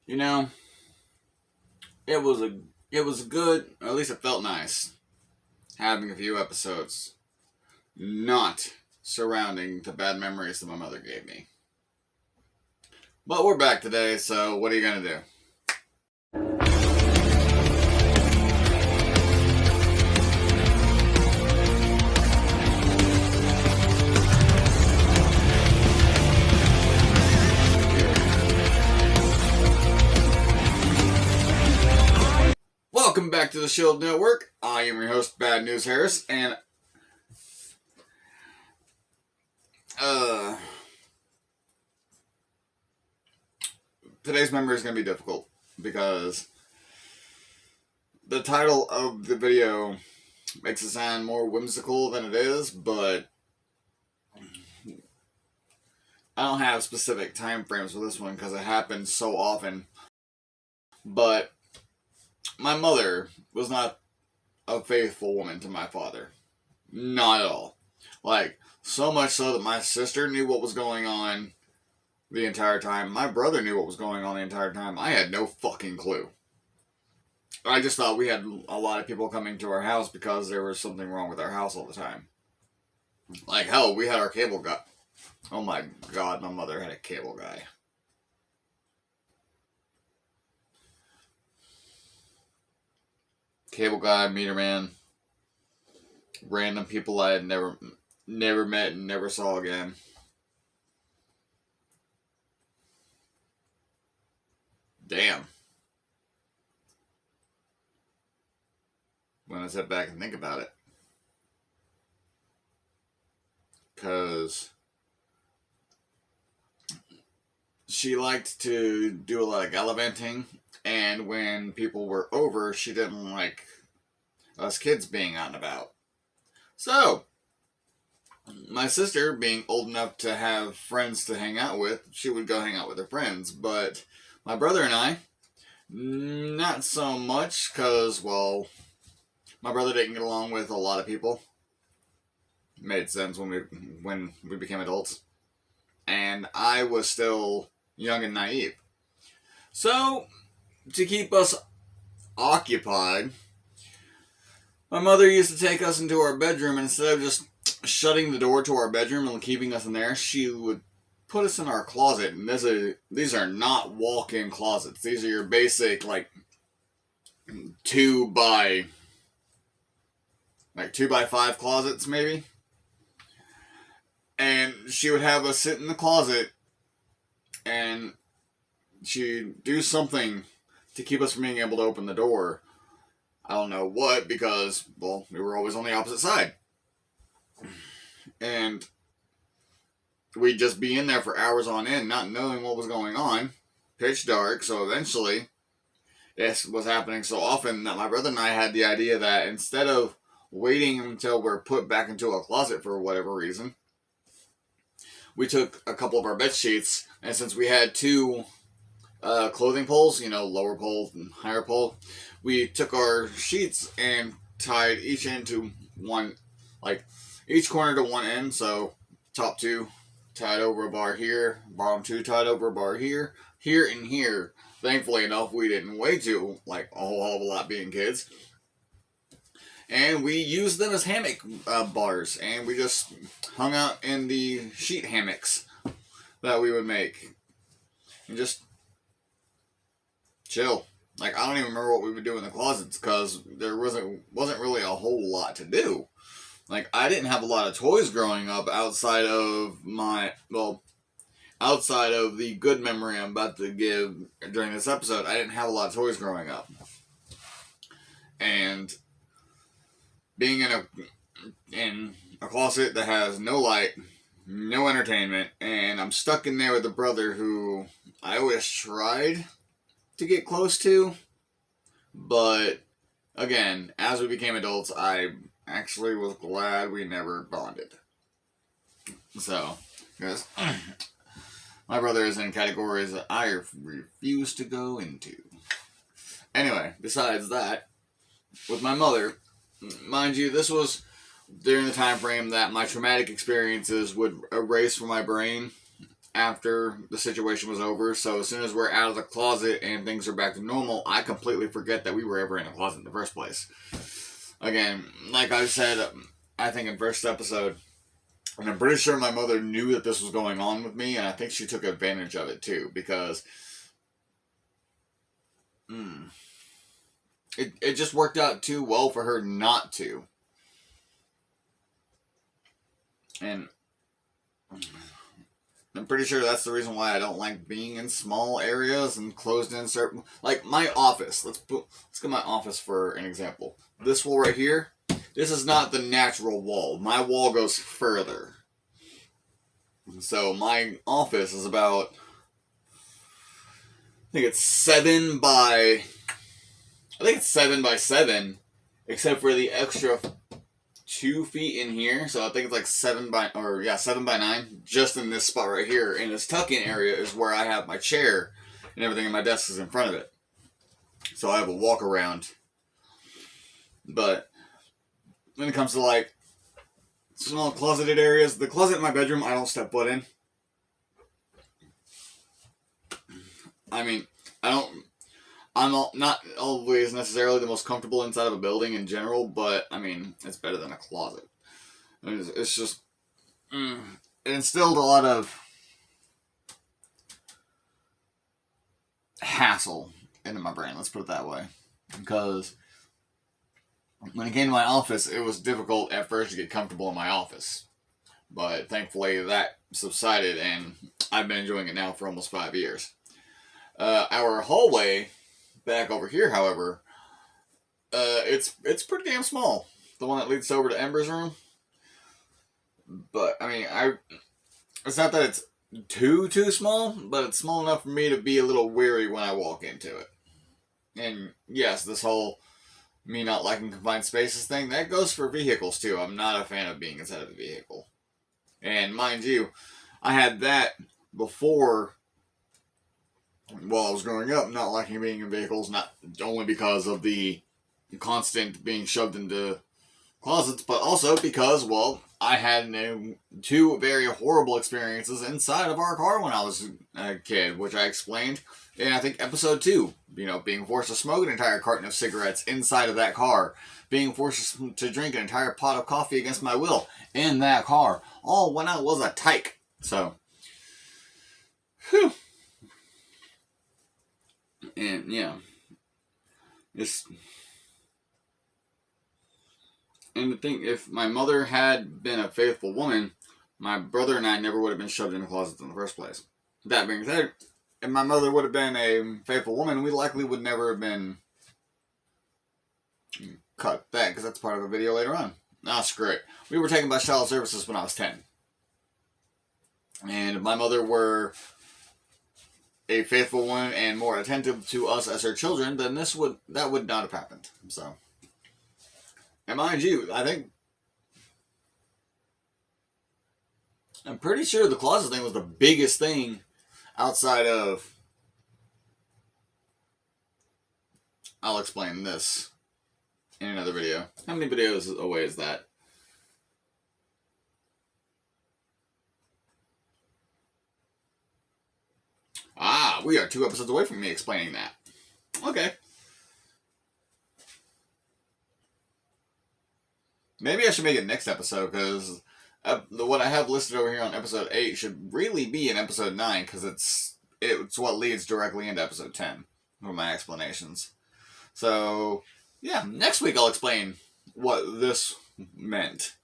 You know, it was a it was good. Or at least it felt nice having a few episodes not surrounding the bad memories that my mother gave me. But we're back today, so what are you gonna do? Welcome back to the Shield Network. I am your host, Bad News Harris, and today's memory is going to be difficult because the title of the video makes it sound more whimsical than it is, but I don't have specific time frames for this one because it happens so often. But my mother was not a faithful woman to my father. Not at all. Like, so much so that my sister knew what was going on the entire time. My brother knew what was going on the entire time. I had no fucking clue. I just thought we had a lot of people coming to our house because there was something wrong with our house all the time. Like, hell, we had our cable guy. Oh my god, my mother had a cable guy. Cable guy, meter man, random people I had never met and never saw again. Damn. When I sit back and think about it. Because she liked to do a lot of gallivanting, and when people were over, she didn't like us kids being out and about. So, my sister, being old enough to have friends to hang out with, she would go hang out with her friends. But my brother and I, not so much, because, well, my brother didn't get along with a lot of people. It made sense when we became adults. And I was still young and naive. So, to keep us occupied, my mother used to take us into our bedroom, and instead of just shutting the door to our bedroom and keeping us in there, she would put us in our closet. And these are not walk-in closets. These are your basic, like, 2 by 5 closets, maybe. And she would have us sit in the closet, and she'd do something to keep us from being able to open the door. I don't know what, because, well, we were always on the opposite side. And we'd just be in there for hours on end, not knowing what was going on. Pitch dark, so eventually, this was happening so often that my brother and I had the idea that instead of waiting until we're put back into a closet for whatever reason, we took a couple of our bed sheets, and since we had 2 clothing poles, lower pole and higher pole, we took our sheets and tied each end to one, like each corner to one end. So top 2 tied over a bar here, bottom 2 tied over a bar here, and here. Thankfully enough, we didn't weigh too like a whole hell of a lot being kids. And we used them as hammock bars, and we just hung out in the sheet hammocks that we would make. And just chill. Like, I don't even remember what we would do in the closets, because there wasn't really a whole lot to do. Like, I didn't have a lot of toys growing up outside of outside of the good memory I'm about to give during this episode. I didn't have a lot of toys growing up. And being in a closet that has no light, no entertainment, and I'm stuck in there with a brother who I always tried to get close to, but again, as we became adults, I actually was glad we never bonded. So, because my brother is in categories that I refuse to go into. Anyway, besides that, with my mother, mind you, this was during the time frame that my traumatic experiences would erase from my brain after the situation was over. So as soon as we're out of the closet and things are back to normal, I completely forget that we were ever in a closet in the first place. Again, like I said, I think in first episode, and I'm pretty sure my mother knew that this was going on with me, and I think she took advantage of it too, because it just worked out too well for her not to. And I'm pretty sure that's the reason why I don't like being in small areas and closed in certain... Like my office. Let's get my office for an example. This wall right here, this is not the natural wall. My wall goes further. So my office is about... I think it's 7 by 7, except for the extra 2 feet in here, so I think it's like 7 by 9, just in this spot right here. In this tuck-in area is where I have my chair and everything, and my desk is in front of it. So I have a walk around. But when it comes to like small closeted areas, the closet in my bedroom, I don't step foot in. I mean, I'm not always necessarily the most comfortable inside of a building in general, but I mean, it's better than a closet. It's just, it instilled a lot of hassle into my brain, let's put it that way. Because when I came to my office, it was difficult at first to get comfortable in my office. But thankfully that subsided, and I've been enjoying it now for almost 5 years. Our hallway back over here, however, it's pretty damn small. The one that leads over to Ember's room. But I mean, it's not that it's too small, but it's small enough for me to be a little weary when I walk into it. And yes, this whole me not liking confined spaces thing, that goes for vehicles too. I'm not a fan of being inside of a vehicle. And mind you, I had that before. While I was growing up, not liking being in vehicles, not only because of the constant being shoved into closets, but also because, well, I had 2 very horrible experiences inside of our car when I was a kid, which I explained in, I think, episode 2. You know, being forced to smoke an entire carton of cigarettes inside of that car, being forced to drink an entire pot of coffee against my will in that car, all when I was a tyke. So, whew. And yeah, and the thing, if my mother had been a faithful woman, my brother and I never would have been shoved in the closet in the first place. That being said, if my mother would have been a faithful woman, we likely would never have been cut that, because that's part of a video later on. Ah, screw it. We were taken by child services when I was 10. And if my mother were a faithful one and more attentive to us as her children, then that would not have happened. So, and mind you, I'm pretty sure the closet thing was the biggest thing outside of... I'll explain this in another video. How many videos away is that? Ah, we are 2 episodes away from me explaining that. Okay. Maybe I should make it next episode, because what I have listed over here on episode 8 should really be in episode 9, because it's what leads directly into episode 10 for my explanations. So, yeah, next week I'll explain what this meant.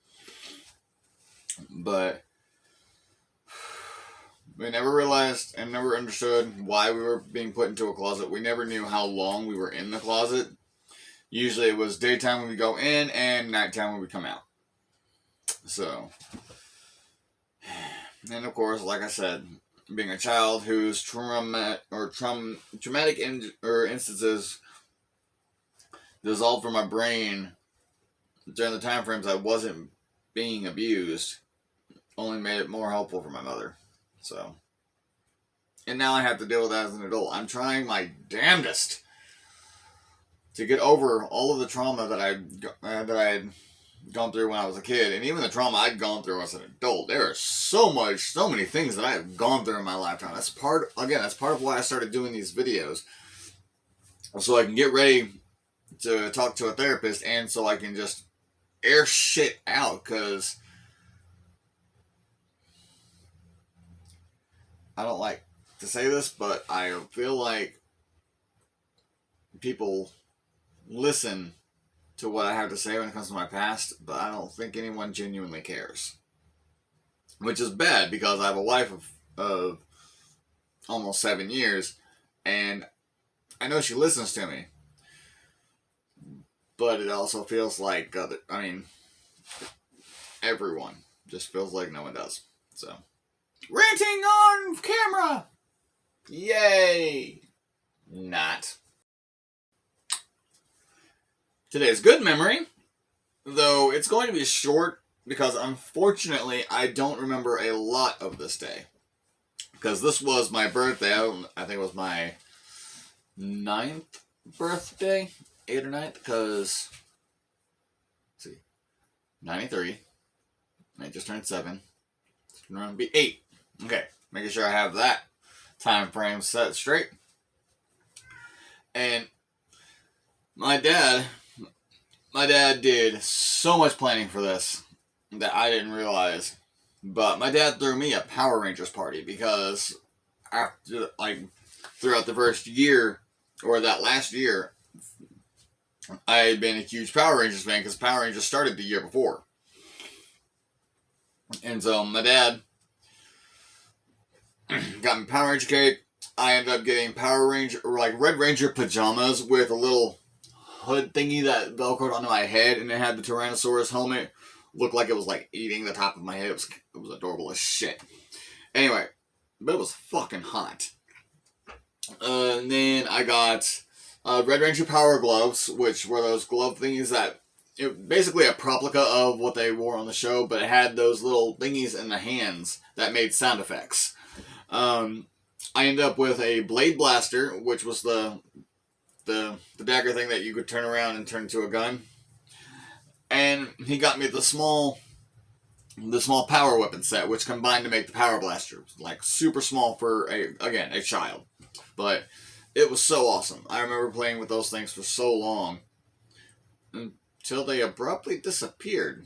But we never realized and never understood why we were being put into a closet. We never knew how long we were in the closet. Usually it was daytime when we go in and nighttime when we come out. So, and of course, like I said, being a child whose traumatic instances dissolved from my brain during the time frames I wasn't being abused only made it more helpful for my mother. So, and now I have to deal with that as an adult. I'm trying my damnedest to get over all of the trauma that I gone through when I was a kid, and even the trauma I'd gone through as an adult. There are so many things that I have gone through in my lifetime. That's part of why I started doing these videos, so I can get ready to talk to a therapist, and so I can just air shit out, because I don't like to say this, but I feel like people listen to what I have to say when it comes to my past, but I don't think anyone genuinely cares. Which is bad, because I have a wife of almost 7 years, and I know she listens to me. But it also feels like, everyone just feels like no one does. So, ranting on camera! Yay! Not. Today's good memory, though it's going to be short, because unfortunately I don't remember a lot of this day. Because this was my birthday. I think it was my 9th birthday, 8th or 9th, because, let's see, 93, I just turned 7, it's going to be 8. Okay, making sure I have that time frame set straight. And my dad did so much planning for this that I didn't realize. But my dad threw me a Power Rangers party, because after, throughout the first year, or that last year, I had been a huge Power Rangers fan, because Power Rangers started the year before. And so my dad got me Power Ranger cake. I ended up getting Red Ranger pajamas with a little hood thingy that velcroed onto my head, and it had the Tyrannosaurus helmet. Looked like it was eating the top of my head. It was adorable as shit. Anyway, but it was fucking hot. And then I got Red Ranger Power Gloves, which were those glove thingies that, basically a replica of what they wore on the show, but it had those little thingies in the hands that made sound effects. I ended up with a Blade Blaster, which was the dagger thing that you could turn around and turn into a gun. And he got me the small power weapon set, which combined to make the Power Blaster. Super small for, a child. But it was so awesome. I remember playing with those things for so long, until they abruptly disappeared.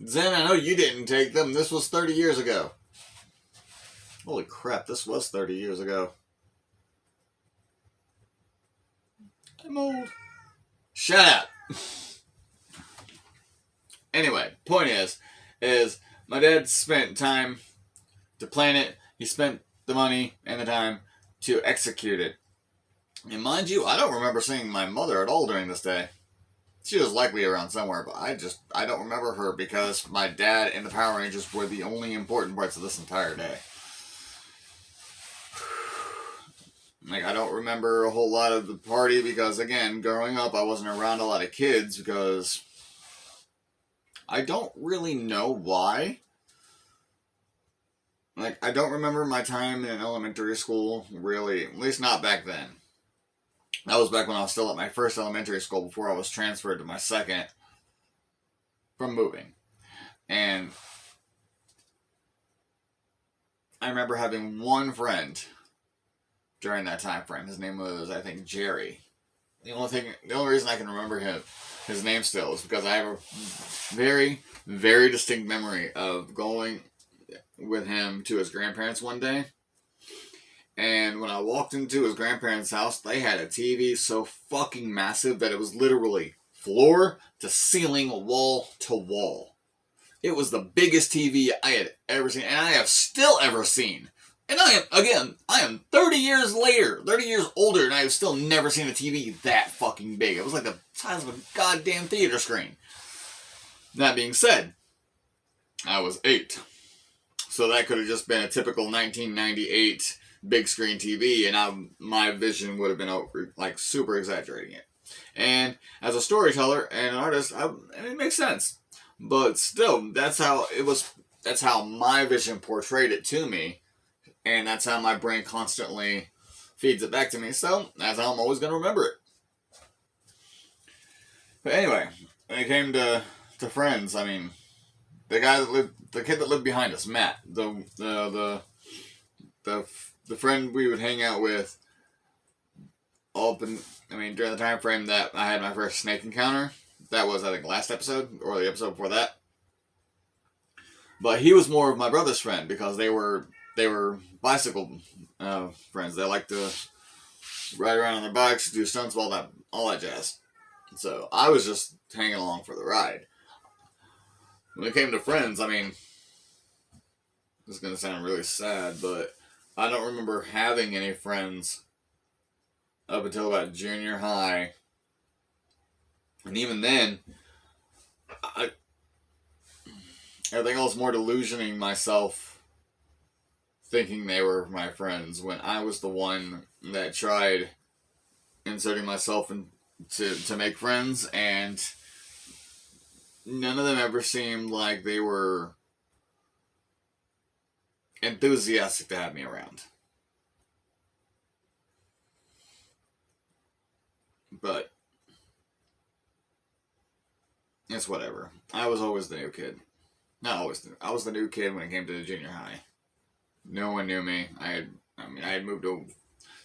Zen, I know you didn't take them. This was 30 years ago. Holy crap, this was 30 years ago. I'm old. Shut up. Anyway, point is my dad spent time to plan it. He spent the money and the time to execute it. And mind you, I don't remember seeing my mother at all during this day. She was likely around somewhere, but I don't remember her, because my dad and the Power Rangers were the only important parts of this entire day. I don't remember a whole lot of the party, because, again, growing up, I wasn't around a lot of kids, because I don't really know why. I don't remember my time in elementary school, really, at least not back then. That was back when I was still at my first elementary school, before I was transferred to my second from moving. And I remember having one friend during that time frame. His name was, I think, Jerry. The only reason I can remember his name still is because I have a very, very distinct memory of going with him to his grandparents one day. And when I walked into his grandparents' house, they had a TV so fucking massive that it was literally floor to ceiling, wall to wall. It was the biggest TV I had ever seen, and I have still ever seen. And I am 30 years older, and I have still never seen a TV that fucking big. It was like the size of a goddamn theater screen. That being said, I was 8. So that could have just been a typical 1998 big screen TV, and my vision would have been super exaggerating it. And as a storyteller and an artist, it makes sense. But still, that's how it was. That's how my vision portrayed it to me, and that's how my brain constantly feeds it back to me, so that's how I'm always going to remember it. But anyway, when it came to friends, I mean, the kid that lived behind us, Matt, the friend we would hang out with, during the time frame that I had my first snake encounter. That was, I think, last episode, or the episode before that. But he was more of my brother's friend, because they were bicycle friends. They liked to ride around on their bikes, do stunts, all that jazz. So I was just hanging along for the ride. When it came to friends, I mean, this is going to sound really sad, but I don't remember having any friends up until about junior high. And even then, I think I was more delusioning myself, thinking they were my friends, when I was the one that tried inserting myself to make friends, and none of them ever seemed like they were enthusiastic to have me around. But it's whatever. I was always the new kid. Not always. I was the new kid when it came to the junior high. No one knew me. I had moved to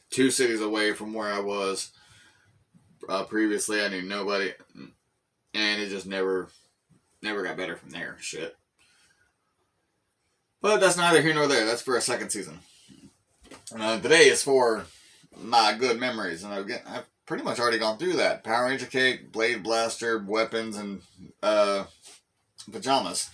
2 cities away from where I was previously. I knew nobody, and it just never got better from there. Shit. But that's neither here nor there. That's for a second season. Today is for my good memories, and I've pretty much already gone through that. Power Ranger cake, blade blaster, weapons, and pajamas.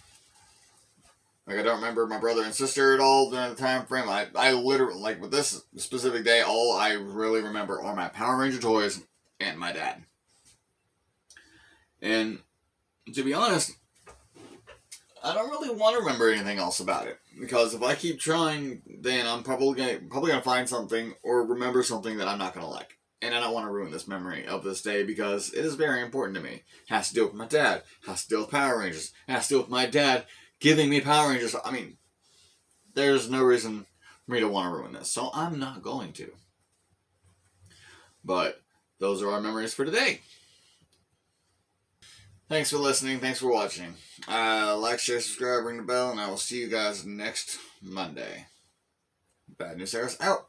Like, I don't remember my brother and sister at all during the time frame. I literally, like, with this specific day, all I really remember are my Power Ranger toys and my dad. And to be honest, I don't really want to remember anything else about it, because if I keep trying, then I'm probably gonna find something or remember something that I'm not gonna like. And I don't want to ruin this memory of this day, because it is very important to me. It has to deal with my dad. It has to deal with Power Rangers. It has to deal with my dad giving me Power Rangers. I mean, there's no reason for me to want to ruin this, so I'm not going to. But those are our memories for today. Thanks for listening. Thanks for watching. Like, share, subscribe, ring the bell, and I will see you guys next Monday. Bad News Sarah's out.